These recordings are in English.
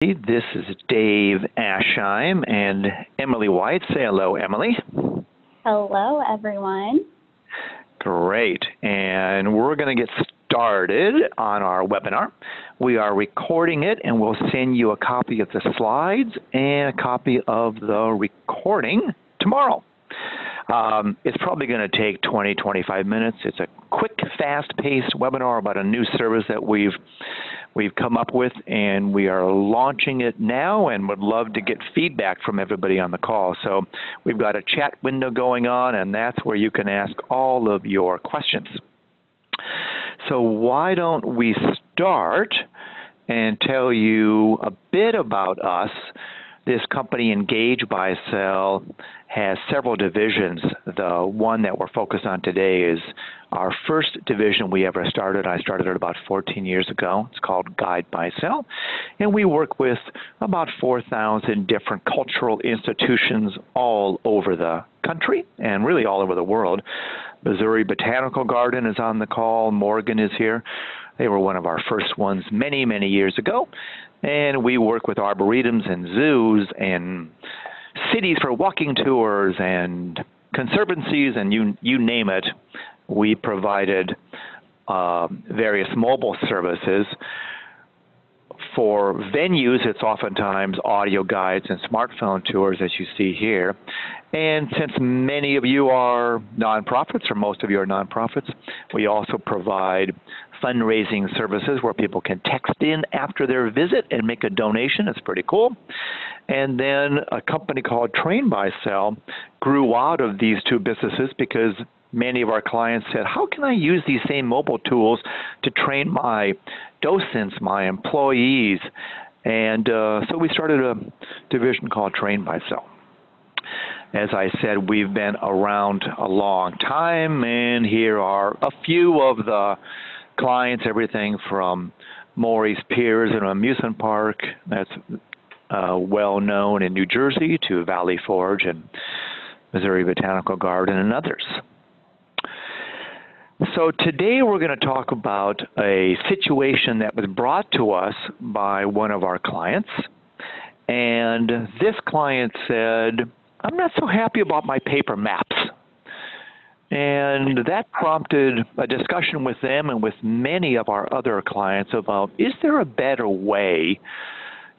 This is Dave Ashheim and Emily White. Say hello, Emily. Hello, everyone. Great. And we're going to get started on our webinar. We are recording it, and we'll send you a copy of the slides and a copy of the recording tomorrow. It's probably going to take 20, 25 minutes. It's a quick, fast-paced webinar about a new service that we've come up with, and we are launching it now and would love to get feedback from everybody on the call. So we've got a chat window going on, and that's where you can ask all of your questions. So why don't we start and tell you a bit about us. This company, Engage Buy Sell, has several divisions. The one that we're focused on today is our first division we ever started. I started it about 14 years ago. It's called Guide Buy Sell. And we work with about 4,000 different cultural institutions all over the country and really all over the world. Missouri Botanical Garden is on the call. Morgan is here. They were one of our first ones many, many years ago. And we work with arboretums and zoos and cities for walking tours and conservancies and you name it. We provided various mobile services. For venues, it's oftentimes audio guides and smartphone tours, as you see here. And since many of you are nonprofits, or most of you are nonprofits, we also provide fundraising services where people can text in after their visit and make a donation. It's pretty cool. And then a company called Train Buy Sell grew out of these two businesses because many of our clients said, how can I use these same mobile tools to train my docents, my employees? And so we started a division called Train Buy Sell. As I said, we've been around a long time, and here are a few of the clients, everything from Morey's Piers and Amusement Park, that's well known in New Jersey, to Valley Forge and Missouri Botanical Garden and others. So today we're going to talk about a situation that was brought to us by one of our clients. And this client said, I'm not so happy about my paper maps. And that prompted a discussion with them and with many of our other clients about, is there a better way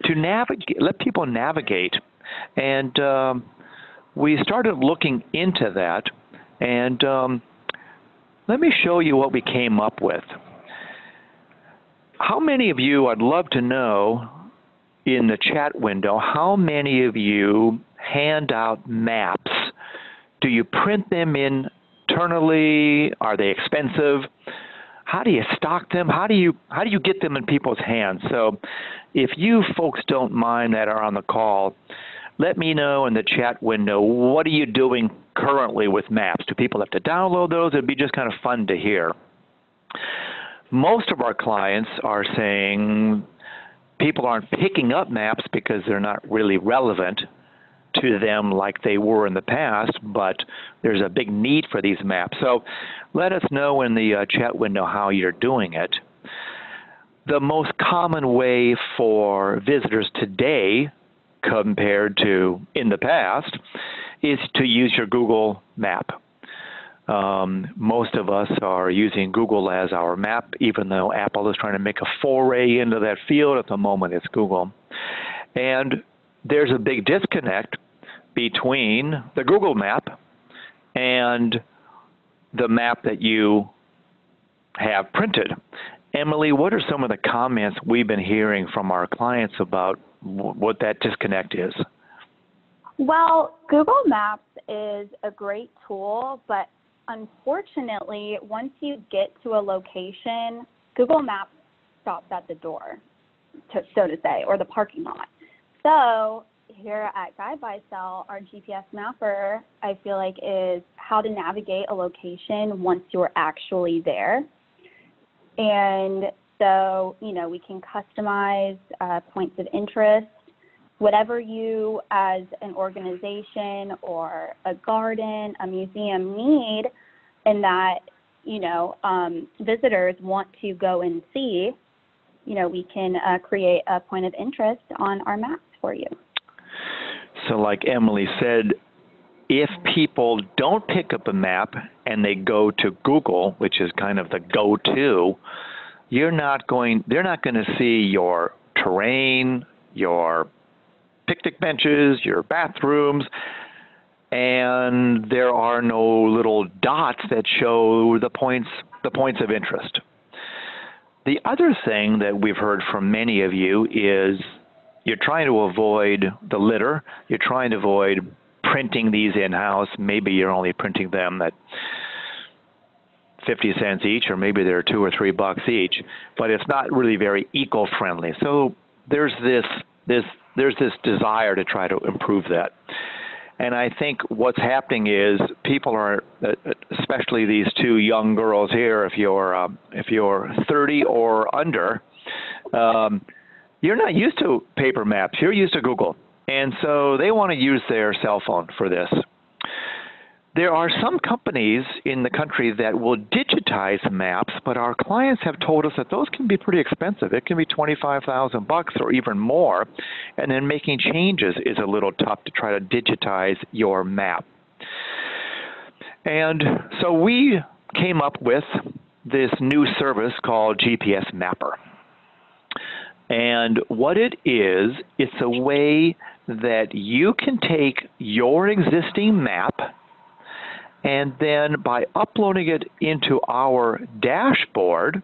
to navigate, let people navigate? And we started looking into that. And let me show you what we came up with. How many of you, I'd love to know in the chat window, how many of you hand out maps? Do you print them internally? Are they expensive? How do you stock them? How do you get them in people's hands? So if you folks don't mind that are on the call, let me know in the chat window, what are you doing currently with maps? Do people have to download those? It'd be just kind of fun to hear. Most of our clients are saying people aren't picking up maps because they're not really relevant to them like they were in the past, but there's a big need for these maps. So let us know in the chat window how you're doing it. The most common way for visitors today compared to in the past is to use your Google map. Most of us are using Google as our map, even though Apple is trying to make a foray into that field. At the moment, it's Google. And there's a big disconnect between the Google map and the map that you have printed. Emily, what are some of the comments we've been hearing from our clients about what that disconnect is? Well, Google Maps is a great tool, but unfortunately, once you get to a location, Google Maps stops at the door, so to say, or the parking lot. So here at Guide Buy Sell, our GPS mapper, I feel like, is how to navigate a location once you're actually there. And so, you know, we can customize points of interest, whatever you as an organization or a garden, a museum need, and that, you know, visitors want to go and see. we can create a point of interest on our maps for you. So like Emily said, if people don't pick up a map and they go to Google, which is kind of the go-to, they're not going to see your terrain, your picnic benches, your bathrooms, and there are no little dots that show the points of interest. The other thing that we've heard from many of you is you're trying to avoid the litter. You're trying to avoid printing these in-house. Maybe you're only printing them at 50 cents each, or maybe they're $2 or $3 each, but it's not really very eco-friendly. So there's this desire to try to improve that. And I think what's happening is people are, especially these two young girls here, if you're 30 or under, you're not used to paper maps. You're used to Google. And so they want to use their cell phone for this. There are some companies in the country that will digitize maps, but our clients have told us that those can be pretty expensive. It can be $25,000 or even more, and then making changes is a little tough to try to digitize your map. And so we came up with this new service called GPS Mapper. And what it is, it's a way that you can take your existing map, and then by uploading it into our dashboard,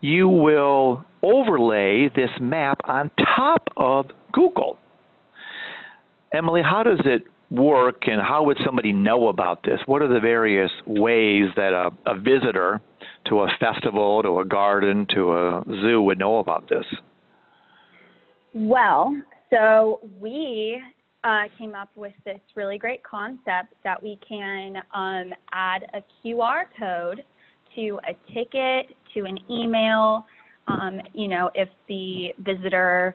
you will overlay this map on top of Google. Emily, how does it work, and how would somebody know about this? What are the various ways that a visitor to a festival, to a garden, to a zoo would know about this? Well, so we came up with this really great concept that we can add a QR code to a ticket, to an email. If the visitor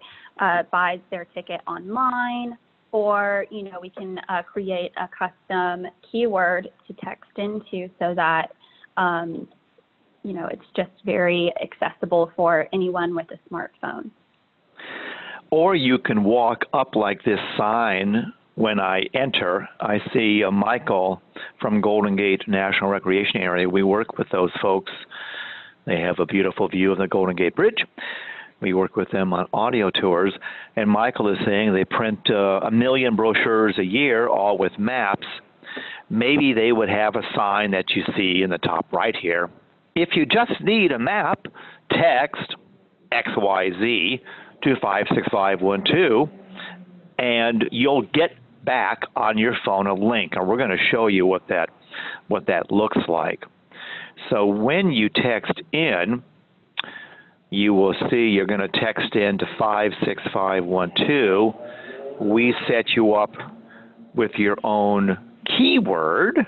buys their ticket online, or we can create a custom keyword to text into so that it's just very accessible for anyone with a smartphone. Or you can walk up like this sign. When I enter, I see Michael from Golden Gate National Recreation Area. We work with those folks. They have a beautiful view of the Golden Gate Bridge. We work with them on audio tours. And Michael is saying they print 1 million brochures a year, all with maps. Maybe they would have a sign that you see in the top right here. If you just need a map, text XYZ to 56512, and you'll get back on your phone a link, and we're going to show you what that looks like. So when you text in, you will see you're going to text in to 56512. We set you up with your own keyword,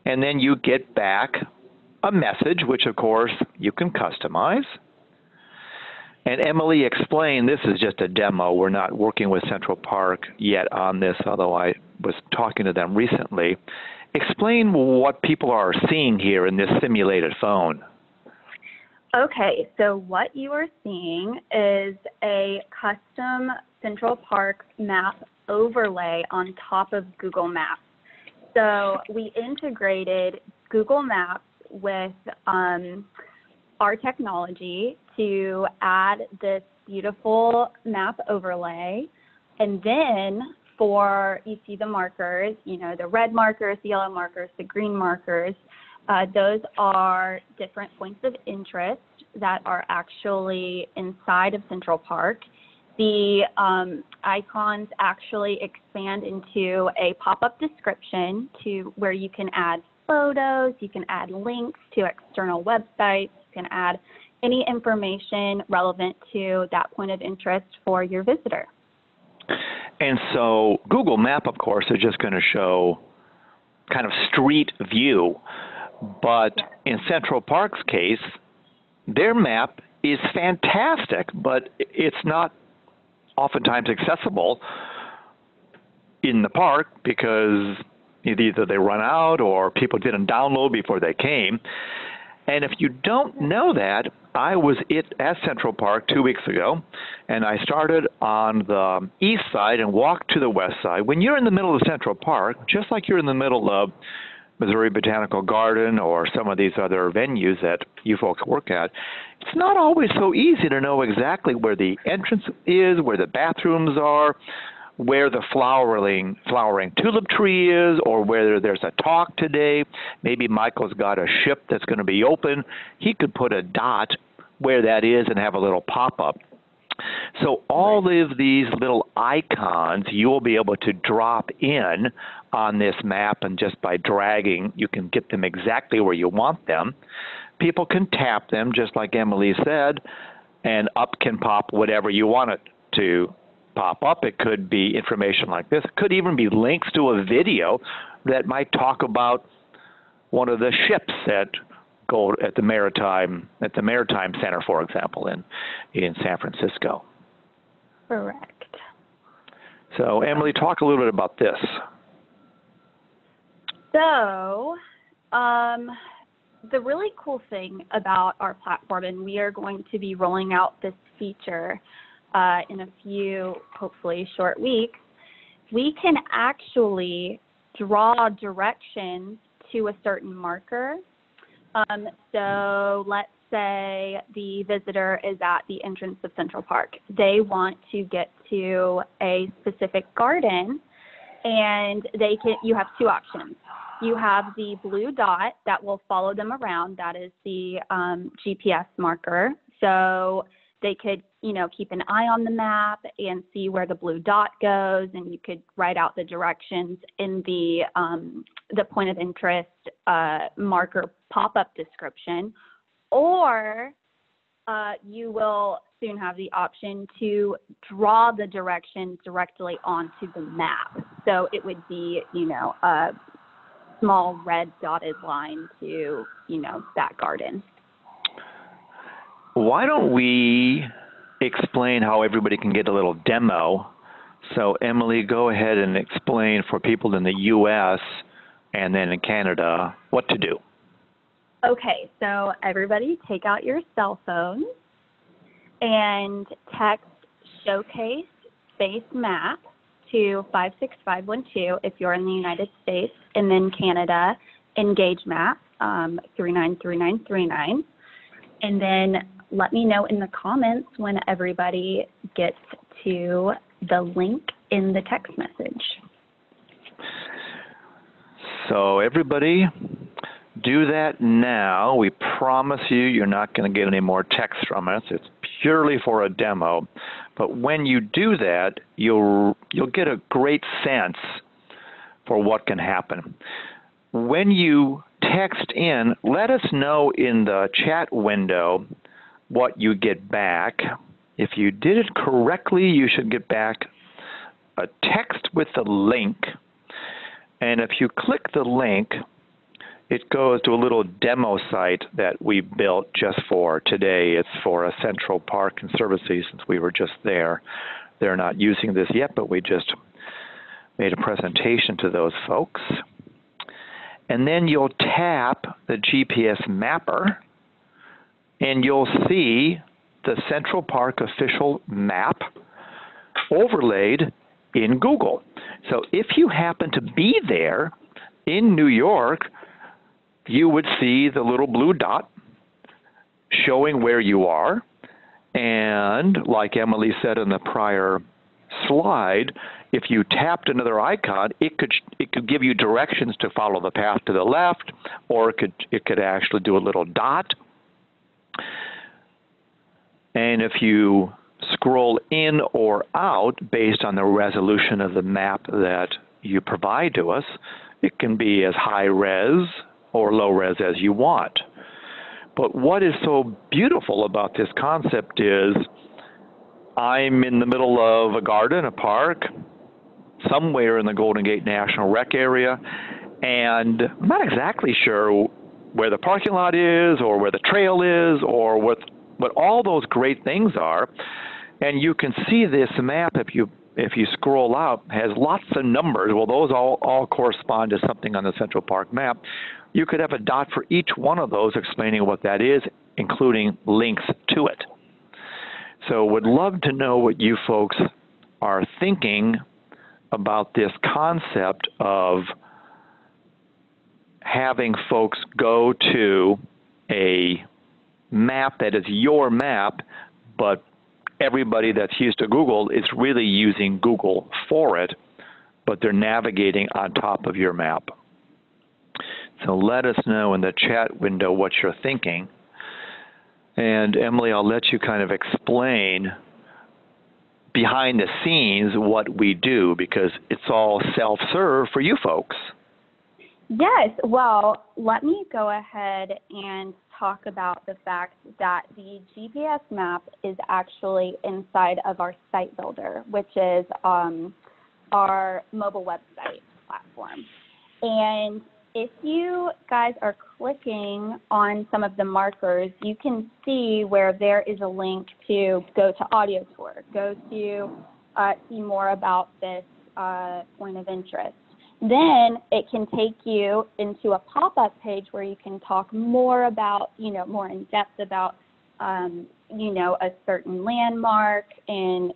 and then you get back a message, which of course you can customize. And Emily explained, this is just a demo. We're not working with Central Park yet on this, although I was talking to them recently. Explain what people are seeing here in this simulated phone. Okay, so what you are seeing is a custom Central Park map overlay on top of Google Maps. So we integrated Google Maps with our technology to add this beautiful map overlay. And then you see the markers, the red markers, the yellow markers, the green markers. Those are different points of interest that are actually inside of Central Park. The icons actually expand into a pop-up description to where you can add photos, you can add links to external websites, you can add any information relevant to that point of interest for your visitor. And so Google Map, of course, is just going to show kind of street view. But in Central Park's case, their map is fantastic, but it's not oftentimes accessible in the park because either they run out or people didn't download before they came. And if you don't know that, I was at Central Park 2 weeks ago, and I started on the east side and walked to the west side. When you're in the middle of Central Park, just like you're in the middle of Missouri Botanical Garden or some of these other venues that you folks work at, it's not always so easy to know exactly where the entrance is, where the bathrooms are, where the flowering tulip tree is, or whether there's a talk today. Maybe Michael's got a ship that's going to be open. He could put a dot where that is and have a little pop-up. So all of these little icons you will be able to drop in on this map, and just by dragging, you can get them exactly where you want them. People can tap them, just like Emily said, and up can pop whatever you want it to pop up. It could be information like this. It could even be links to a video that might talk about one of the ships that go at the Maritime Center, for example, in San Francisco. Correct. So, Emily, talk a little bit about this. So, the really cool thing about our platform, and we are going to be rolling out this feature in a few, hopefully, short weeks, we can actually draw directions to a certain marker. So let's say the visitor is at the entrance of Central Park. They want to get to a specific garden, and you have two options. You have the blue dot that will follow them around. That is the GPS marker. So they could, keep an eye on the map and see where the blue dot goes, and you could write out the directions in the point of interest marker pop-up description. Or you will soon have the option to draw the directions directly onto the map. So it would be, a small red dotted line to, that garden. Why don't we explain how everybody can get a little demo? So, Emily, go ahead and explain for people in the U.S. and then in Canada what to do. Okay, so everybody take out your cell phones and text showcase space map to 56512 if you're in the United States, and then Canada, engage map 393939. And then let me know in the comments when everybody gets to the link in the text message. So everybody, do that now. We promise you're not going to get any more text from us. It's purely for a demo. But when you do that, you'll get a great sense for what can happen. When you text in, let us know in the chat window what you get back. If you did it correctly, you should get back a text with the link. And if you click the link, it goes to a little demo site that we built just for today. It's for a Central Park Conservancy, since we were just there. They're not using this yet, but we just made a presentation to those folks. And then you'll tap the GPS mapper, and you'll see the Central Park official map overlaid in Google. So if you happen to be there in New York, you would see the little blue dot showing where you are. And like Emily said in the prior slide, if you tapped another icon, it could give you directions to follow the path to the left, or it could actually do a little dot. And if you scroll in or out based on the resolution of the map that you provide to us, it can be as high res or low res as you want. But what is so beautiful about this concept is I'm in the middle of a garden, a park, somewhere in the Golden Gate National Rec area, and I'm not exactly sure where the parking lot is or where the trail is or what all those great things are. And you can see this map, if you scroll out, has lots of numbers. Well, those all correspond to something on the Central Park map. You could have a dot for each one of those explaining what that is, including links to it. So would love to know what you folks are thinking about this concept of having folks go to a map that is your map, but everybody that's used to Google is really using Google for it, but they're navigating on top of your map. So let us know in the chat window what you're thinking. And Emily, I'll let you kind of explain behind the scenes what we do, because it's all self-serve for you folks. Yes, well, let me go ahead and talk about the fact that the GPS map is actually inside of our site builder, which is our mobile website platform. And if you guys are clicking on some of the markers, you can see where there is a link to go to audio tour, go to see more about this point of interest. Then it can take you into a pop-up page where you can talk more about, more in depth about, a certain landmark and,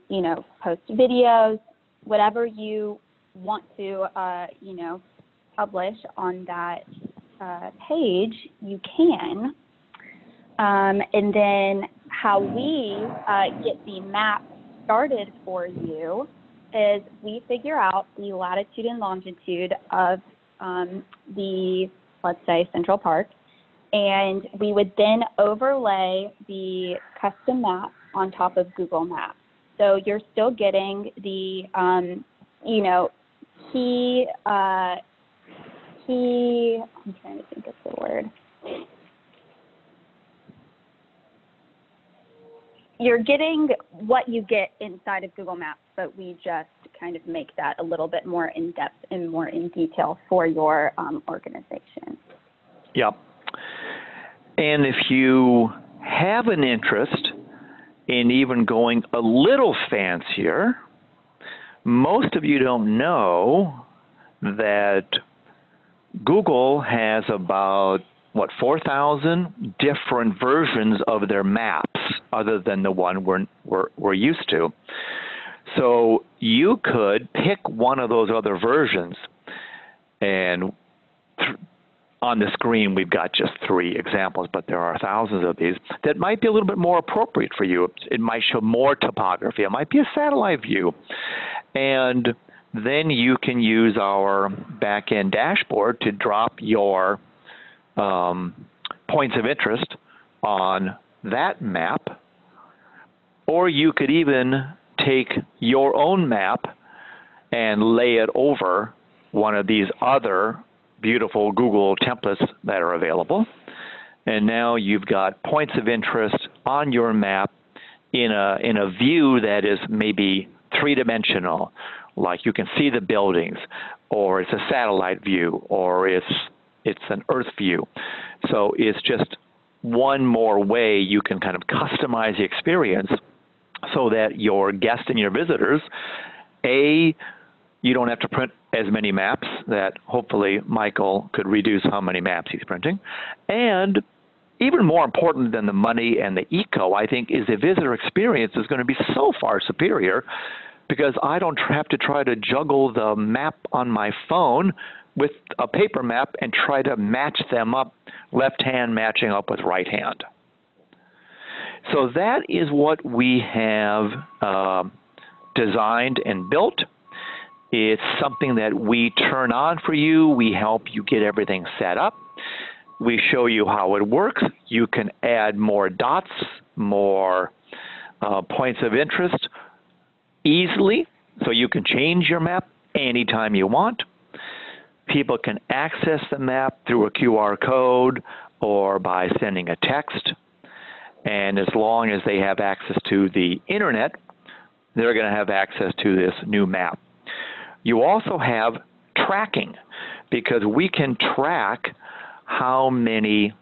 post videos, whatever you want to, publish on that page, you can. And then how we get the map started for you is we figure out the latitude and longitude of the, let's say, Central Park, and we would then overlay the custom map on top of Google Maps. So you're still getting the, key, I'm trying to think of the word. You're getting what you get inside of Google Maps, but we just kind of make that a little bit more in depth and more in detail for your organization. Yep. And if you have an interest in even going a little fancier, most of you don't know that Google has about 4,000 different versions of their maps other than the one we're used to. So you could pick one of those other versions, and on the screen we've got just 3 examples, but there are thousands of these that might be a little bit more appropriate for you. It might show more topography. It might be a satellite view. And then you can use our back-end dashboard to drop your points of interest on that map, or you could even take your own map and lay it over one of these other beautiful Google templates that are available. And now you've got points of interest on your map in a view that is maybe 3-dimensional, like you can see the buildings, or it's a satellite view, or it's an Earth view. So it's just one more way you can kind of customize the experience so that your guests and your visitors, A, you don't have to print as many maps, that hopefully Michael could reduce how many maps he's printing. And even more important than the money and the eco, I think, is the visitor experience is going to be so far superior, because I don't have to try to juggle the map on my phone with a paper map and try to match them up, left hand matching up with right hand. So that is what we have designed and built. It's something that we turn on for you. We help you get everything set up. We show you how it works. You can add more dots, more points of interest easily, so you can change your map anytime you want. People can access the map through a QR code or by sending a text. And as long as they have access to the internet, they're going to have access to this new map. You also have tracking, because we can track how many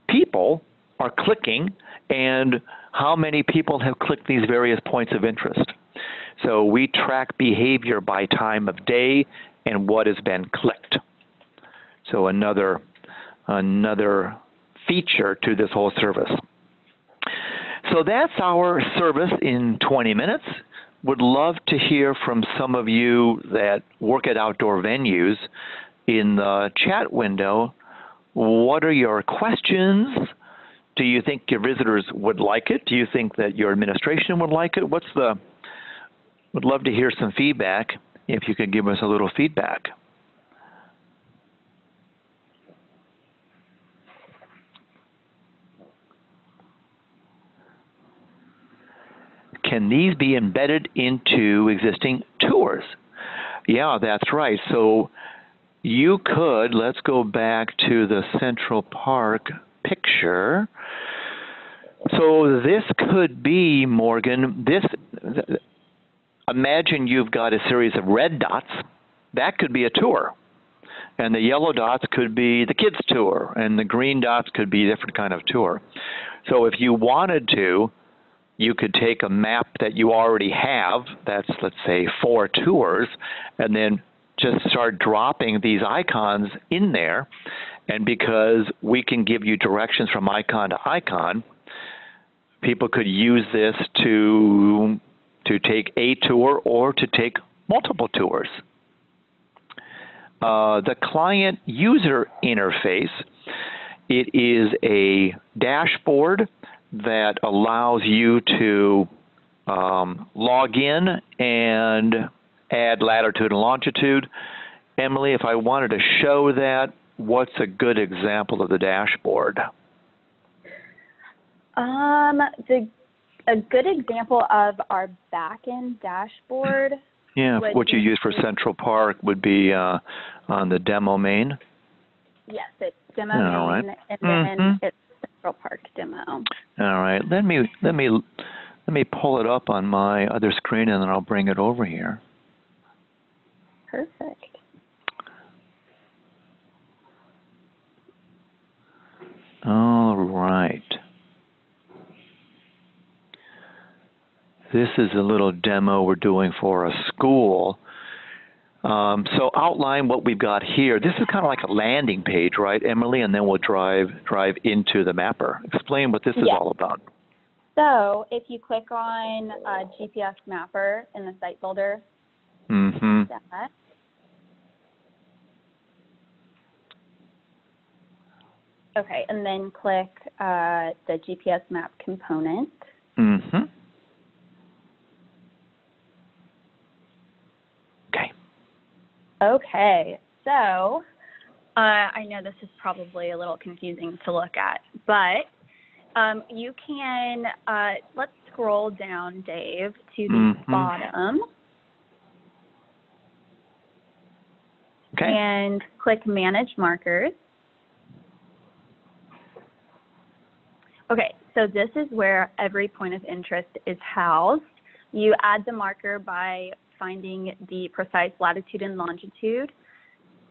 people are clicking and how many people have clicked these various points of interest. So we track behavior by time of day and what has been clicked. So another feature to this whole service. So that's our service in 20 minutes. Would love to hear from some of you that work at outdoor venues in the chat window. What are your questions? Do you think your visitors would like it? Do you think that your administration would like it? Would love to hear some feedback if you could give us a little feedback. Can these be embedded into existing tours? Yeah, that's right. So you could, let's go back to the Central Park picture. So this could be, Morgan, imagine you've got a series of red dots. That could be a tour. And the yellow dots could be the kids' tour, and the green dots could be a different kind of tour. So if you wanted to, you could take a map that you already have, that's, let's say, 4 tours, and then just start dropping these icons in there. And because we can give you directions from icon to icon, people could use this to take a tour or to take multiple tours. The client user interface, it is a dashboard that allows you to log in and add latitude and longitude. Emily, if I wanted to show that, what's a good example of the dashboard? A good example of our back-end dashboard. Yeah, what you use for Central Park would be on the demo main. Yes, it's demo main, right. And then it's Central Park demo. All right, let me pull it up on my other screen, and then I'll bring it over here. Perfect. All right. This is a little demo we're doing for a school. So outline what we've got here. This is kind of like a landing page, right, Emily? And then we'll drive into the mapper. Explain what this is all about. So if you click on GPS Mapper in the Site Builder, okay, and then click the GPS Map component. Okay, so I know this is probably a little confusing to look at, but you can, let's scroll down, Dave, to the bottom. Okay. And click Manage Markers. Okay, so this is where every point of interest is housed. You add the marker by finding the precise latitude and longitude,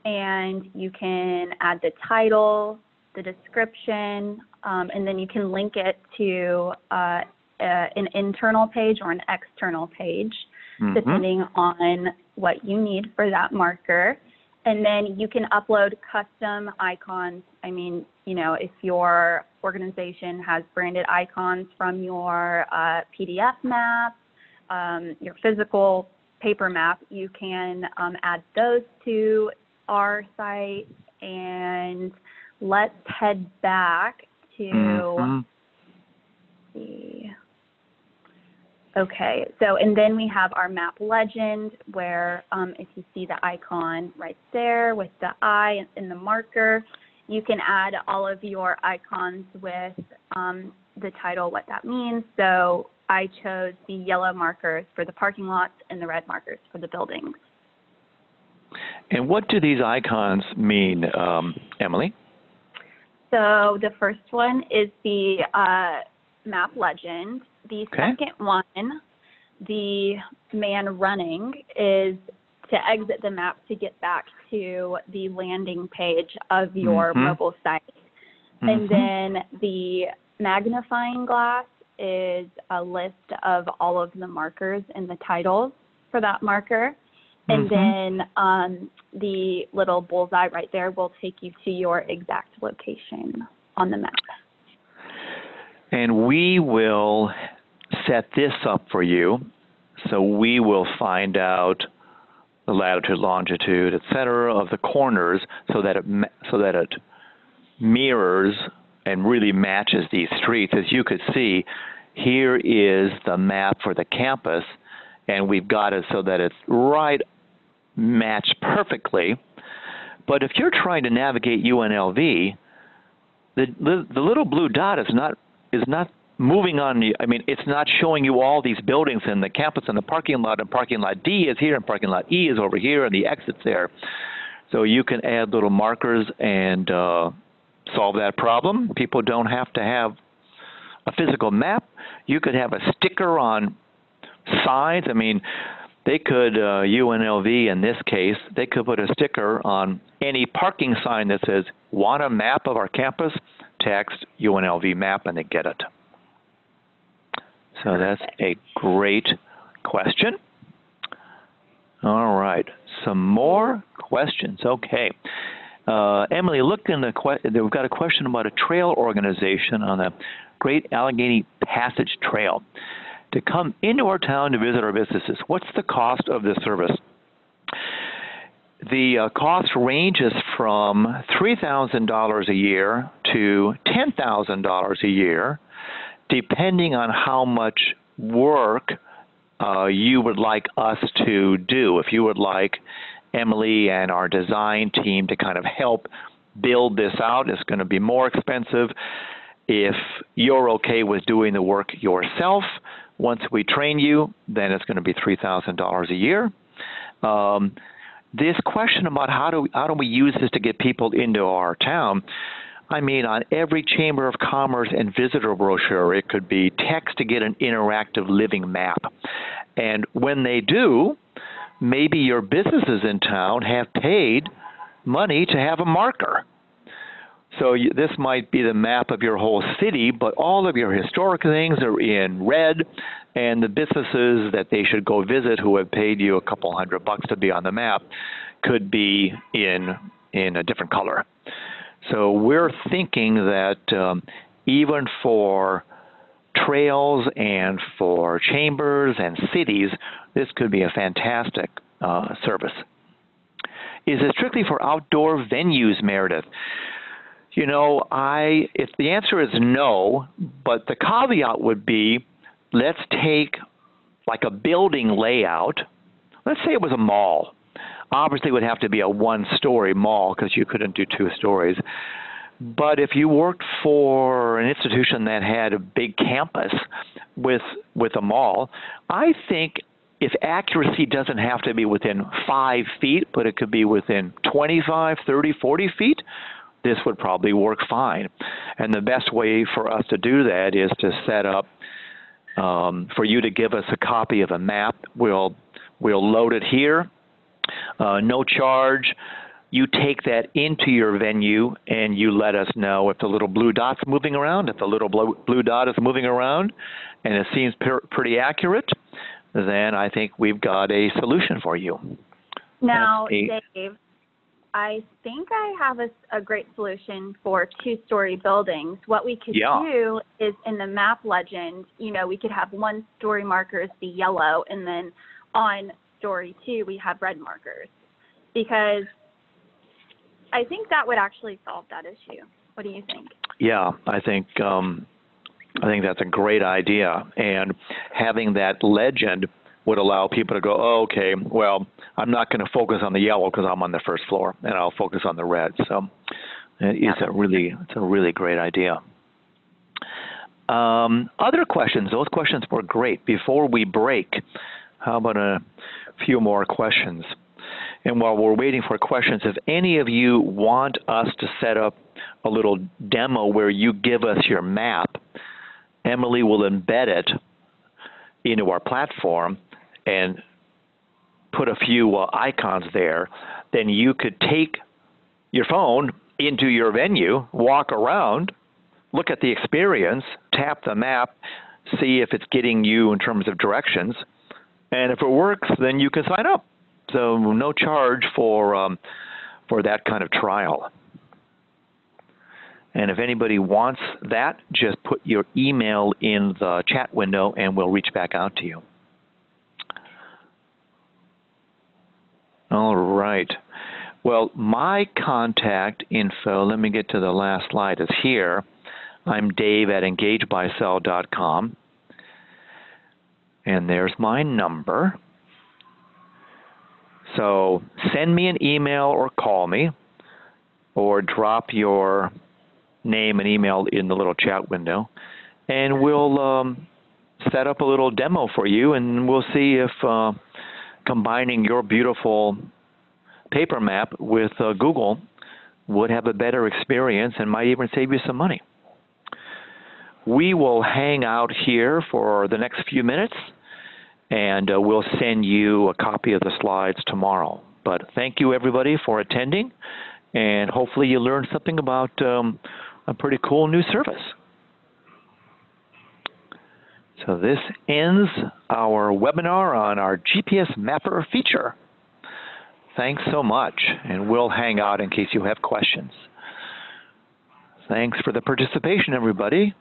and you can add the title, the description, and then you can link it to an internal page or an external page, depending on what you need for that marker. And then you can upload custom icons. I mean, you know, if your organization has branded icons from your PDF map, your physical paper map, you can add those to our site. And let's head back to the, okay, so, and then we have our map legend where if you see the icon right there with the eye and the marker, you can add all of your icons with the title, what that means. So I chose the yellow markers for the parking lots and the red markers for the buildings. And what do these icons mean, Emily? So the first one is the map legend. The second one, the man running, is to exit the map to get back to the landing page of your mobile site. And then the magnifying glass is a list of all of the markers and the titles for that marker. And then the little bullseye right there will take you to your exact location on the map. And we will set this up for you. So we will find out the latitude, longitude, etc., of the corners so that it mirrors and really matches these streets. As you could see, here is the map for the campus, and we've got it so that it's right matched perfectly. But if you're trying to navigate UNLV, the little blue dot is not moving on the, I mean, it's not showing you all these buildings and the campus and the parking lot, and parking lot D is here and parking lot E is over here and the exit's there. So you can add little markers and solve that problem. People don't have to have a physical map. You could have a sticker on signs. I mean, they could, UNLV in this case, they could put a sticker on any parking sign that says, want a map of our campus? Text UNLV map and they get it. So that's a great question. All right, some more questions. Okay. Emily, look in the we've got a question about a trail organization on the Great Allegheny Passage Trail. To come into our town to visit our businesses, what's the cost of this service? The cost ranges from $3,000 a year to $10,000 a year, depending on how much work you would like us to do. If you would like Emily and our design team to kind of help build this out, it's going to be more expensive. If you're okay with doing the work yourself, once we train you, then it's going to be $3,000 a year. This question about how do we use this to get people into our town, I mean, on every Chamber of Commerce and visitor brochure, it could be text to get an interactive living map. And when they do, maybe your businesses in town have paid money to have a marker. So this might be the map of your whole city, but all of your historic things are in red, and the businesses that they should go visit who have paid you a couple $100 to be on the map could be in a different color. So we're thinking that even for trails and for chambers and cities, this could be a fantastic service. Is it strictly for outdoor venues, Meredith? You know, if the answer is no, but the caveat would be, let's take like a building layout. Let's say it was a mall. Obviously, it would have to be a one-story mall because you couldn't do 2 stories. But if you worked for an institution that had a big campus with a mall, I think if accuracy doesn't have to be within 5 feet, but it could be within 25, 30, 40 feet, this would probably work fine. And the best way for us to do that is to set up for you to give us a copy of a map. We'll load it here, no charge. You take that into your venue and you let us know if the little blue dot's moving around. If the little blue dot is moving around and it seems pretty accurate, then I think we've got a solution for you. Now, Dave, I think I have a great solution for 2-story buildings. What we could do is in the map legend, you know, we could have 1-story markers be yellow, and then on story 2 we have red markers, because I think that would actually solve that issue. What do you think? Yeah, I think that's a great idea, and having that legend would allow people to go, oh, okay, well, I'm not going to focus on the yellow because I'm on the first floor, and I'll focus on the red. So it's a really great idea. Other questions? Those questions were great. Before we break, how about a few more questions? And while we're waiting for questions, if any of you want us to set up a little demo where you give us your map, Emily will embed it into our platform and put a few icons there. Then you could take your phone into your venue, walk around, look at the experience, tap the map, see if it's getting you in terms of directions, and if it works, then you can sign up. So no charge for that kind of trial. And if anybody wants that, just put your email in the chat window and we'll reach back out to you. All right. Well, my contact info, let me get to the last slide, is here. I'm Dave at EngageBySell.com. And there's my number. So send me an email or call me, or drop your name and email in the little chat window, and we'll set up a little demo for you, and we'll see if combining your beautiful paper map with Google would have a better experience and might even save you some money. We will hang out here for the next few minutes, and we'll send you a copy of the slides tomorrow. But thank you, everybody, for attending, and hopefully you learned something about a pretty cool new service. So this ends our webinar on our GPS Mapper feature. Thanks so much, and we'll hang out in case you have questions. Thanks for the participation, everybody.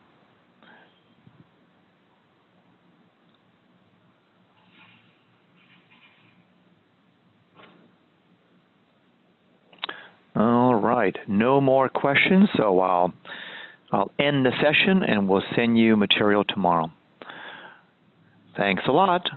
All right, no more questions, so I'll end the session and we'll send you material tomorrow. Thanks a lot.